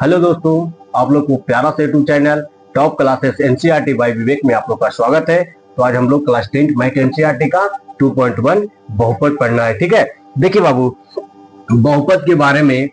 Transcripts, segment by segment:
Hello दोस्तों, आप लोग को प्यारा से YouTube channel top classes NCERT by Vivek में आप लोग का स्वागत है। तो आज हम लोग क्लास 10 मैथ एनसीईआरटी का 2.1 बहुपद पढ़ना है। ठीक है, देखिए बाबू, बहुपद के बारे में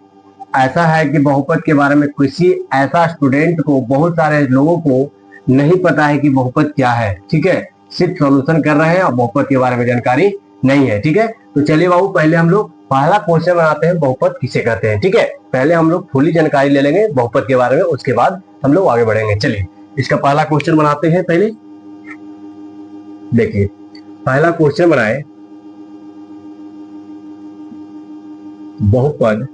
ऐसा है कि बहुपद के बारे में किसी ऐसा स्टूडेंट को, बहुत सारे लोगों को नहीं पता है कि बहुपद क्या है। ठीक है, सिर्फ सॉल्यूशन कर रहे हैं और बहुपद के बारे में जानकारी नहीं है। ठीक है, तो चलिए बाबू, पहले हम लोग पहला क्वेश्चन बनाते हैं, बहुपद किसे कहते हैं। ठीक है, पहले हम लोग फुली जानकारी ले लेंगे बहुपद के बारे में, उसके बाद हम लोग आगे बढ़ेंगे। चलिए इसका पहला क्वेश्चन बनाते हैं। पहले देखिए, पहला क्वेश्चन बनाए, बहुपद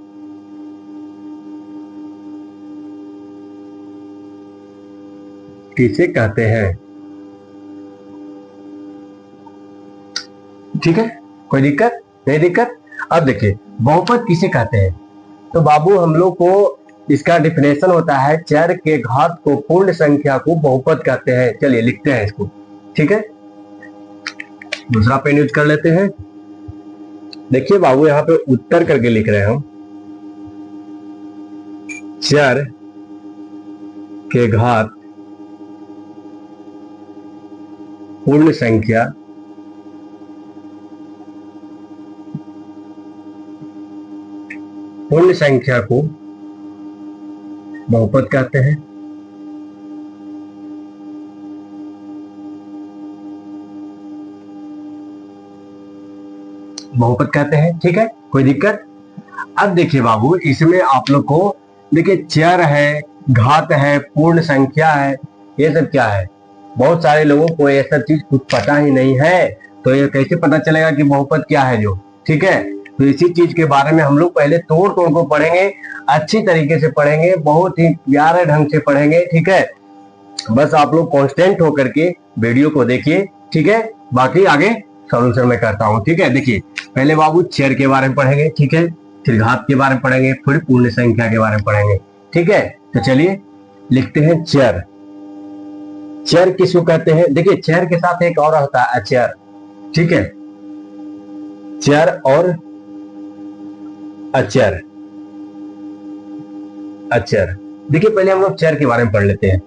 किसे कहते हैं। ठीक है, कोई दिक्कत नहीं? दिक्कत। अब देखिए, बहुपद किसे कहते हैं, तो बाबू हम लोग को इसका डिफिनेशन होता है, चर के घात को पूर्ण संख्या को बहुपद कहते हैं। चलिए लिखते हैं इसको। ठीक है, दूसरा पेन यूज कर लेते हैं। देखिए बाबू, यहां पे उत्तर करके लिख रहे हैं हम, चर के घात पूर्ण संख्या को बहुपद कहते हैं। बहुपद कहते हैं। ठीक है, कोई दिक्कत? अब देखिए बाबू, इसमें आप लोग को देखिए, चर है, घात है, पूर्ण संख्या है, ये सब क्या है? बहुत सारे लोगों को ये सब चीज कुछ पता ही नहीं है, तो ये कैसे पता चलेगा कि बहुपद क्या है जो। ठीक है, तो इसी चीज के बारे में हम लोग पहले तोड़ तोड़ को पढ़ेंगे, अच्छी तरीके से पढ़ेंगे, बहुत ही प्यारे ढंग से पढ़ेंगे। ठीक है, बस आप लोग कांस्टेंट होकर के वीडियो को देखिए। ठीक है, बाकी आगे सॉल्यूशन में करता हूँ। ठीक है, देखिए पहले बाबू चर के बारे में पढ़ेंगे। ठीक है, फिर घात के बारे में पढ़ेंगे, फिर पूर्ण संख्या के बारे में पढ़ेंगे। ठीक है, तो चलिए लिखते हैं चर। चर किसको कहते हैं? देखिए, चर के साथ एक और होता है अचर। ठीक है, चर और अचर। अचर, देखिए पहले हम लोग चर के बारे में पढ़ लेते हैं।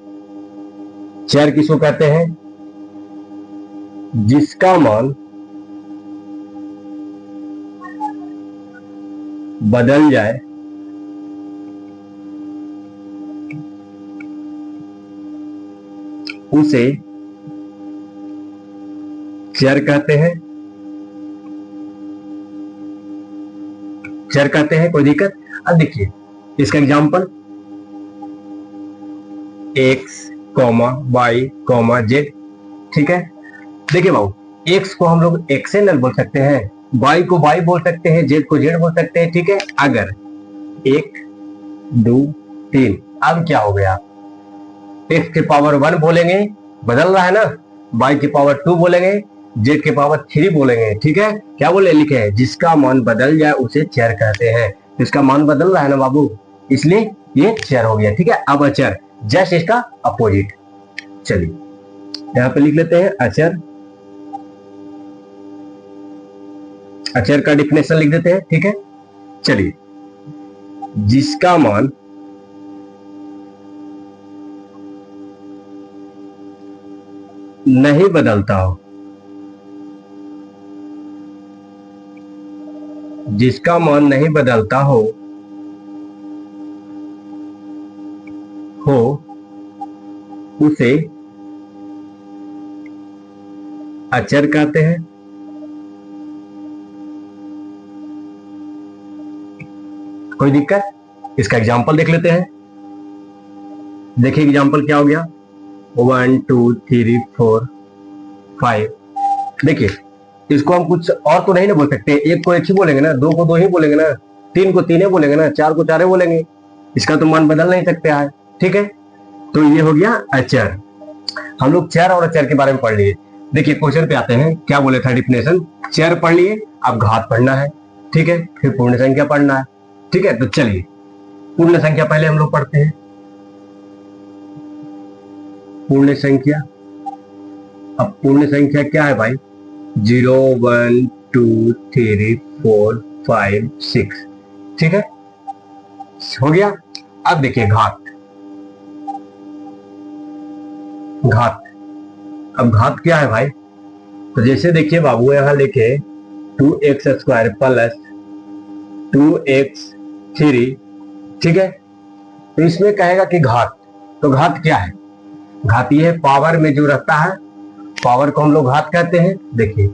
चर किसको कहते हैं? जिसका मान बदल जाए उसे चर कहते हैं। चर कहते हैं, कोई दिक्कत? अब देखिए इसका एग्जांपल, x, y, z। ठीक है, देखिए बाबू, x को हम लोग एक्सएनएल बोल सकते हैं, y को y बोल सकते हैं, z को z बोल सकते हैं। ठीक है, अगर 1 2 3, अब क्या हो गया? x के पावर 1 बोलेंगे, बदल रहा है ना, y के पावर 2 बोलेंगे, z के पावर 3 बोलेंगे। ठीक है, क्या बोले, लिखे हैं जिसका मान बदल जाए उसे चर कहते हैं। इसका मान बदल रहा है ना बाबू, इसलिए ये चर हो गया। ठीक है, अब अचर जस्ट इसका अपोजिट। चलिए यहां पे लिख लेते हैं अचर। अचर का डिफिनेशन लिख देते हैं। ठीक है, चलिए, जिसका मान नहीं बदलता हो, जिसका मान नहीं बदलता हो उसे अचर कहते हैं। कोई दिक्कत? इसका एग्जांपल देख लेते हैं। देखिए एग्जांपल क्या हो गया, 1 2 3 4 5। देखिए, इसको हम कुछ और तो नहीं ना बोल सकते, एक को एक ही बोलेंगे ना, दो को दो ही बोलेंगे ना, तीन को तीन ही बोलेंगे ना, चार को चार ही बोलेंगे, इसका तो मान बदल नहीं सकते है। ठीक है, तो ये हो गया अचर। हम लोग चर और अचर के बारे में पढ़ लिए। देखिए क्वेश्चन पे आते हैं, क्या बोले था डिफिनेशन, चर पढ़ लिए, अब घात पढ़ना है। ठीक है, फिर पूर्ण संख्या पढ़ना है। ठीक है, तो चलिए पूर्ण संख्या पहले हम लोग पढ़ते हैं। पूर्ण संख्या, अब पूर्ण संख्या क्या है भाई, 0 1 2 3 4 5 6, ठीक है, हो गया। अब देखिए घात, घात, अब घात क्या है भाई? तो जैसे देखिए बाबू यहां लिखे 2x² प्लस 2x3, ठीक है। तो इसमें कहेगा कि घात, तो घात क्या है? घात ये है पावर में जो रहता है, पावर को हम लोग घात कहते हैं। देखिए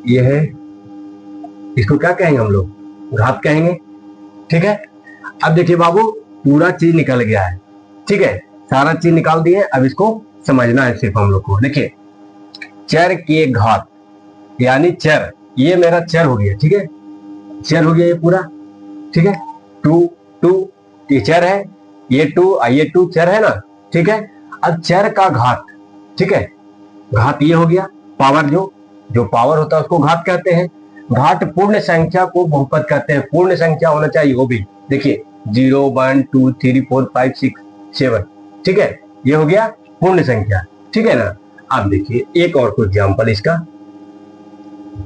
ये है, इसको क्या कहेंगे हम लोग? घात कहेंगे, ठीक है। अब देखिए बाबू पूरा चीज निकल गया है, ठीक है, सारा चीज निकाल दिए। अब इसको समझना है सिर्फ हम लोग को। देखिए चर के घात, यानी चर, ये मेरा चर हो गया, ठीक है, चर हो गया ये पूरा, ठीक है। 2 ये चर है, ये 2 चर है ना, ठीक है। अब चर का घात, ठीक है, घात ये हो गया, पावर जो पावर होता है उसको घात कहते हैं। घात पूर्ण संख्या को बहुपद कहते हैं, पूर्ण संख्या होना चाहिए वो भी। देखिए 0 1 2 3 4 5 6 7, ठीक है, ये हो गया पूर्ण संख्या, ठीक है ना। अब देखिए एक और कोई एग्जाम्पल इसका,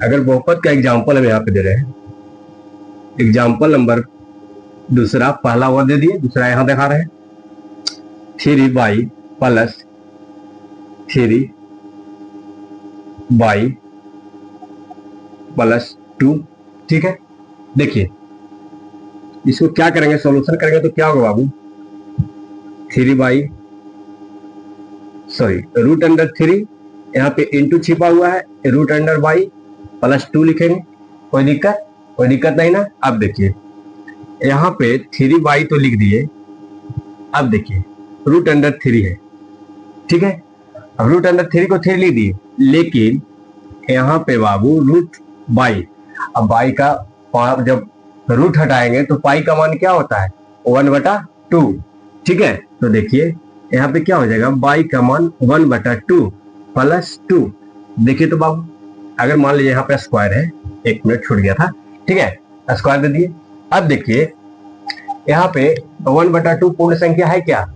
अगर बहुपद का एग्जाम्पल हम यहाँ पे दे रहे हैं, एग्जाम्पल नंबर दूसरा, पहला और दे दिए, दूसरा यहां दिखा रहे हैं 3y प्लस 3y प्लस 2, ठीक है। देखिए इसको क्या करेंगे, सॉल्यूशन करेंगे तो क्या होगा बाबू? 3y √3, यहाँ पे इंटू छिपा हुआ है, √y प्लस 2 लिखेंगे। कोई दिक्कत? कोई दिक्कत नहीं ना। अब देखिए यहाँ पे 3y तो लिख दिए, अब देखिए √3 है, ठीक है। अब √3 को 3 लिख दिए, लेकिन यहाँ पे बाबू √y, अब y का जब रूट हटाएंगे तो पाई का मान क्या होता है? 1/2, ठीक है। तो देखिए यहाँ पे क्या हो जाएगा, y का मान 1/2 प्लस 2। देखिए तो बाबू अगर मान लीजिए यहाँ पे स्क्वायर है, 1 मिनट छूट गया था, ठीक है, स्क्वायर दे दिए। अब देखिए यहाँ पे 1/2 पूर्ण संख्या है क्या?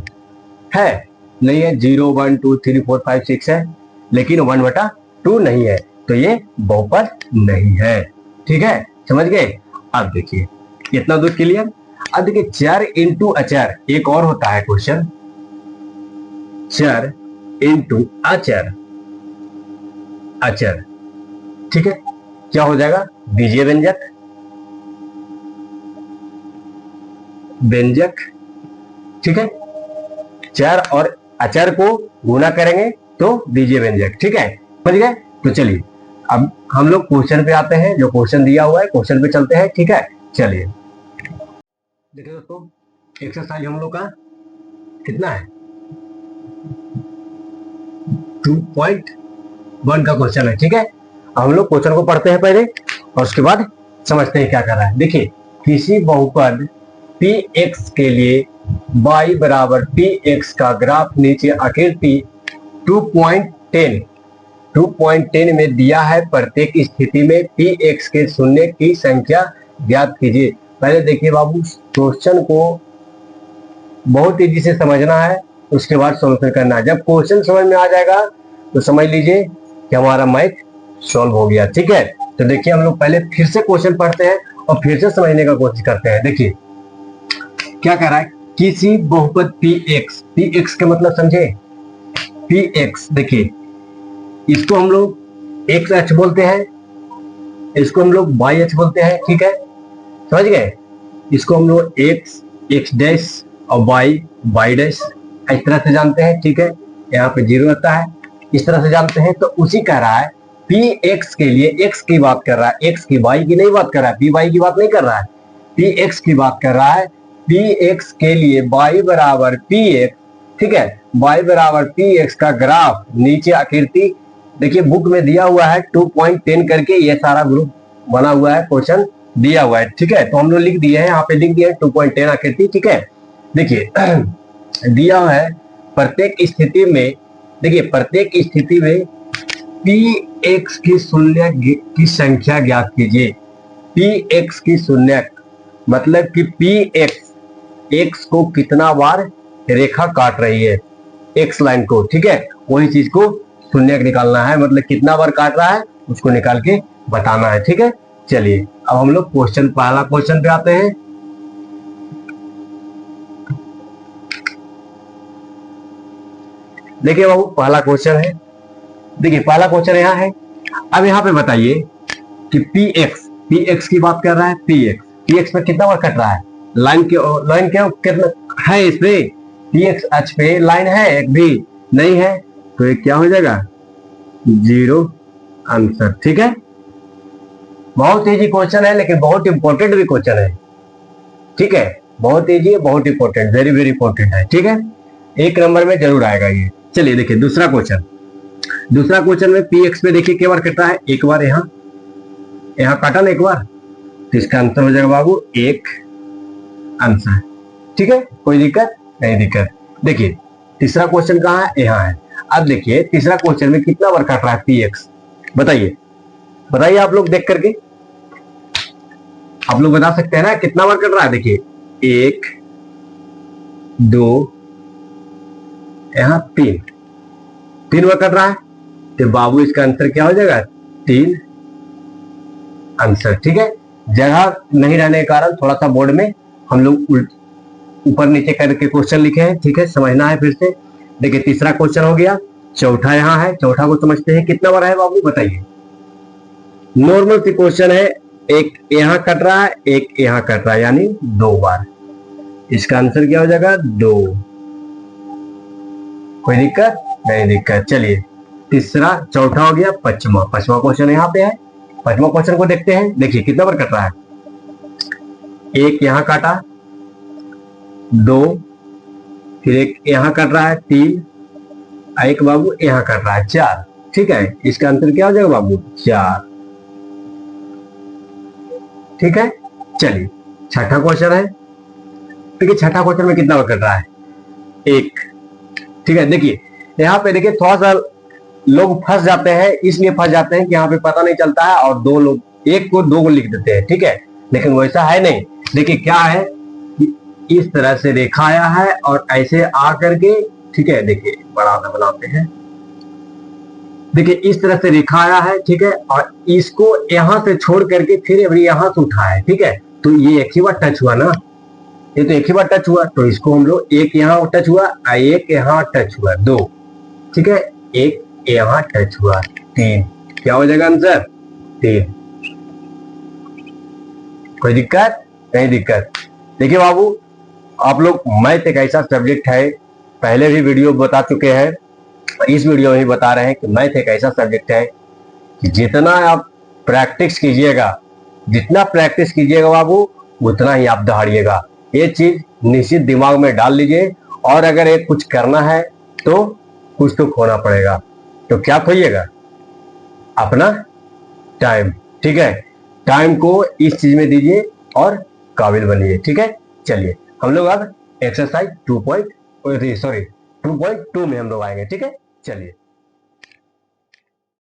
है नहीं है, 0 1 2 3 4 5 6 है, लेकिन 1/2 नहीं है, तो ये बहुपद नहीं है, ठीक है, समझ गए। अब देखिए इतना दूर क्लियर। अब देखिए चर इंटू अचर, एक और होता है क्वेश्चन, चर इंटू अचर, अचर, ठीक है, क्या हो जाएगा? बीजीय व्यंजक, व्यंजक, ठीक है। चर और अचर को गुणा करेंगे तो बीजीय व्यंजक, ठीक है, समझ गए। तो चलिए अब हम लोग क्वेश्चन पे आते हैं, जो क्वेश्चन दिया हुआ है क्वेश्चन पे चलते हैं, ठीक है। चलिए देखिए दोस्तों, एक्सरसाइज हम लोग का कितना है? 2.1 का क्वेश्चन है, ठीक है। अब हम लोग क्वेश्चन को पढ़ते हैं पहले और उसके बाद समझते हैं क्या कर रहा है। देखिए किसी बहुपद px के लिए y बराबर px का ग्राफ नीचे आकृति 2.10 में दिया है। प्रत्येक स्थिति में px के शून्य की संख्या ज्ञात कीजिए। पहले देखिए बाबू, क्वेश्चन को बहुत तेजी से समझना है, उसके बाद सॉल्यूशन करना है। जब क्वेश्चन समझ में आ जाएगा तो समझ लीजिए कि हमारा मैथ सॉल्व हो गया, ठीक है। तो देखिए हम लोग पहले फिर से क्वेश्चन पढ़ते हैं और फिर से समझने का कोशिश करते हैं। देखिए क्या कह रहा है, किसी बहुपद px का मतलब समझे, px, देखिए इसको हम लोग x बोलते हैं, इसको हम लोग y बोलते हैं, ठीक है, समझ गए। इसको हम लोग x डैश और y डैश इस तरह से जानते हैं, ठीक है। यहाँ पे 0 रहता है, इस तरह से जानते हैं। तो उसी कह रहा है px के लिए, x की बात कर रहा है, x की, y की नहीं बात कर रहा है, py की बात नहीं कर रहा है, px की बात कर रहा है। px के लिए y बराबर px, ठीक है, y बराबर px का ग्राफ नीचे आकृति, देखिए बुक में दिया हुआ है 2.10 करके, ये सारा ग्रुप बना हुआ है, क्वेश्चन दिया हुआ है, ठीक है। तो हम लोग लिख दिए हैं, यहाँ पे लिख दिए 2.10 आकृति, ठीक है। देखिए दिया है प्रत्येक स्थिति में, देखिए प्रत्येक स्थिति में px की शून्य की संख्या ज्ञात कीजिए। px की शून्य मतलब कि x को कितना बार रेखा काट रही है, x लाइन को, ठीक है, वही चीज को शून्य निकालना है, मतलब कितना बार काट रहा है उसको निकाल के बताना है, ठीक है। चलिए अब हम लोग क्वेश्चन, पहला क्वेश्चन पे आते हैं। देखिए बाबू पहला क्वेश्चन है, देखिए पहला क्वेश्चन यहाँ है। अब यहाँ पे बताइए कि पी एक्स की बात कर रहा है, पी एक्स में कितना बार कट रहा है, लाइन के कितना है इस पे, पी एक्स अक्ष पे लाइन है एक भी नहीं है, तो ये क्या हो जाएगा, 0 आंसर। ठीक है, बहुत इजी क्वेश्चन है लेकिन बहुत इंपॉर्टेंट भी क्वेश्चन है। ठीक है, बहुत इजी है, बहुत इंपॉर्टेंट, वेरी वेरी इंपॉर्टेंट है। ठीक है, 1 नंबर में जरूर आएगा ये। चलिए देखिए दूसरा क्वेश्चन में पी एक्स पे देखिए क्या बार कट रहा है, एक बार यहाँ काटा ना एक बार, तो इसका आंसर हो जाएगा बाबू 1 आंसर। ठीक है, कोई दिक्कत नहीं दिक्कत। देखिए तीसरा क्वेश्चन कहाँ है, यहाँ है। अब देखिए तीसरा क्वेश्चन में कितना बार कट रहा है पी एक्स, बताइए आप लोग देख करके, आप लोग बता सकते हैं ना कितना बार कट रहा है। देखिए 1 2 यहाँ 3 बार कट रहा है, तो बाबू इसका आंसर क्या हो जाएगा, 3 आंसर। ठीक है, जगह नहीं रहने के कारण थोड़ा सा बोर्ड में हम लोग ऊपर नीचे करके क्वेश्चन लिखे हैं। ठीक है, समझना है फिर से। देखिए तीसरा क्वेश्चन हो गया, चौथा यहाँ है, चौथा को समझते हैं कितना बार है बाबू बताइए। नॉर्मल सी क्वेश्चन है, एक यहाँ कट रहा है एक यहाँ कट रहा है, यानी 2 बार। इसका आंसर क्या हो जाएगा, 2। कोई दिक्कत नहीं दिक्कत। चलिए चौथा हो गया, पांचवा क्वेश्चन यहाँ पे है। पांचवा क्वेश्चन को देखते हैं। देखिए कितना बार कट रहा है, एक यहाँ काटा, 2, फिर एक यहाँ कट रहा है 3, एक बाबू यहाँ कट रहा है 4। ठीक है, इसका आंसर क्या हो जाएगा बाबू, 4। ठीक है, चलिए छठा क्वेश्चन है। देखिए छठा क्वेश्चन में कितना बार कट रहा है, 1। ठीक है, देखिए यहाँ पे देखिए थोड़ा सा लोग फंस जाते हैं, इसलिए फंस जाते हैं कि यहाँ पे पता नहीं चलता है और 2 लोग 1 को 2 को लिख देते हैं। ठीक है, लेकिन वैसा है नहीं। देखिए क्या है, इस तरह से रेखा आया है और ऐसे आ करके, ठीक है, देखिए बड़ा सा बनाते हैं। देखिए इस तरह से रेखा आया है, ठीक है, और इसको यहां से छोड़ करके फिर अभी यहां से उठा है। ठीक है, तो ये एक ही बार टच हुआ ना, ये तो एक ही बार टच हुआ, तो इसको हम लोग एक यहाँ टच हुआ, एक यहाँ टच हुआ, 2। ठीक है, एक यहाँ टच हुआ, 3। क्या हो जाएगा आंसर, 3। कोई दिक्कत नहीं दिक्कत। देखिए बाबू आप लोग, मैथ एक ऐसा सब्जेक्ट है, पहले भी वीडियो बता चुके हैं, इस वीडियो में भी बता रहे हैं कि मैथ एक ऐसा सब्जेक्ट है कि जितना आप प्रैक्टिस कीजिएगा, जितना प्रैक्टिस कीजिएगा बाबू उतना ही आप दहाड़िएगा। ये चीज निश्चित दिमाग में डाल लीजिए, और अगर एक कुछ करना है तो कुछ तो खोना पड़ेगा। तो क्या खोइएगा, अपना टाइम। ठीक है, टाइम को इस चीज में दीजिए और काबिल बनिए। ठीक है, चलिए हम लोग अब एक्सरसाइज 2.2 में हम लोग आएंगे। ठीक है, चलिए।